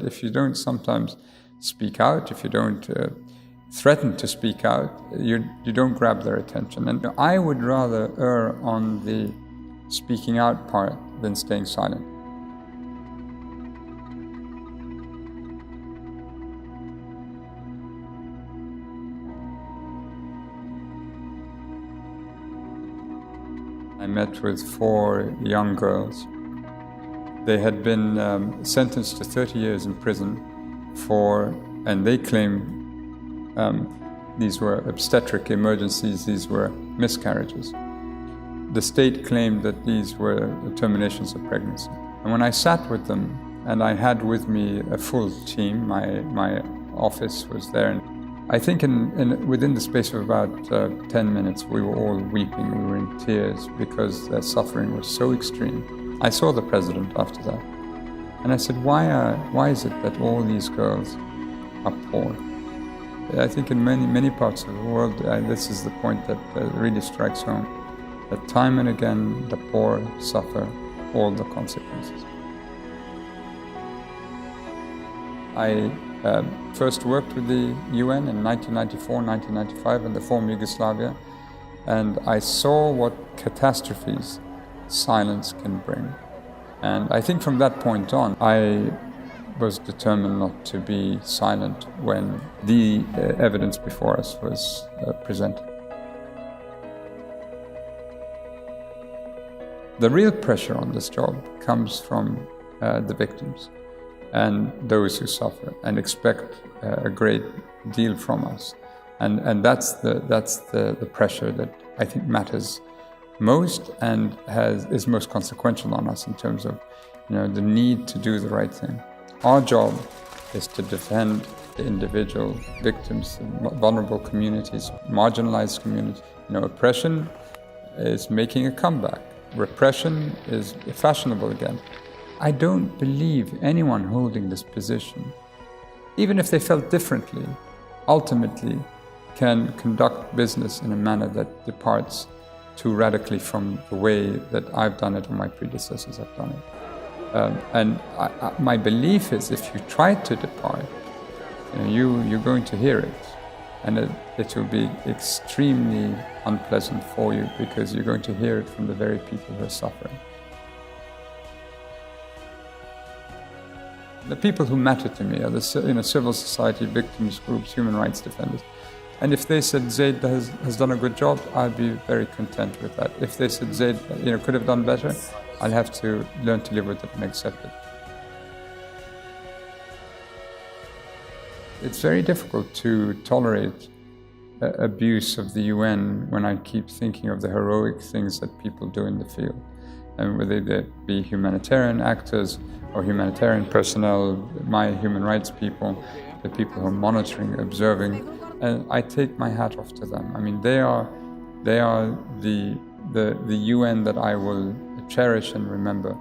If you don't sometimes speak out, if you don't threaten to speak out, you don't grab their attention. And I would rather err on the speaking out part than staying silent. I met with 4 young girls. They had been sentenced to 30 years in prison and they claim these were obstetric emergencies, these were miscarriages. The state claimed that these were terminations of pregnancy. And when I sat with them, and I had with me a full team, my office was there, and I think within the space of about 10 minutes, we were all weeping, we were in tears because their suffering was so extreme. I saw the president after that, and I said, why is it that all these girls are poor? I think in many parts of the world, this is the point that really strikes home, that time and again, the poor suffer all the consequences. I first worked with the UN in 1994, 1995 in the former Yugoslavia, and I saw what catastrophes silence can bring. And I think from that point on, I was determined not to be silent when the evidence before us was presented. The real pressure on this job comes from the victims and those who suffer and expect a great deal from us. And that's the pressure that I think matters most and is most consequential on us in terms of the need to do the right thing. Our job is to defend the individual victims, vulnerable communities, marginalized communities. Oppression is making a comeback. Repression is fashionable again. I don't believe anyone holding this position, even if they felt differently, ultimately can conduct business in a manner that departs too radically from the way that I've done it or my predecessors have done it. My belief is if you try to depart, you're going to hear it. And it will be extremely unpleasant for you because you're going to hear it from the very people who are suffering. The people who matter to me are the civil society, victims groups, human rights defenders. And if they said Zaid has done a good job, I'll be very content with that. If they said Zaid could have done better, I'll have to learn to live with it and accept it. It's very difficult to tolerate abuse of the UN when I keep thinking of the heroic things that people do in the field. And whether they be humanitarian actors or humanitarian personnel, my human rights people, the people who are monitoring, observing, and I take my hat off to them. I mean, they are the UN that I will cherish and remember.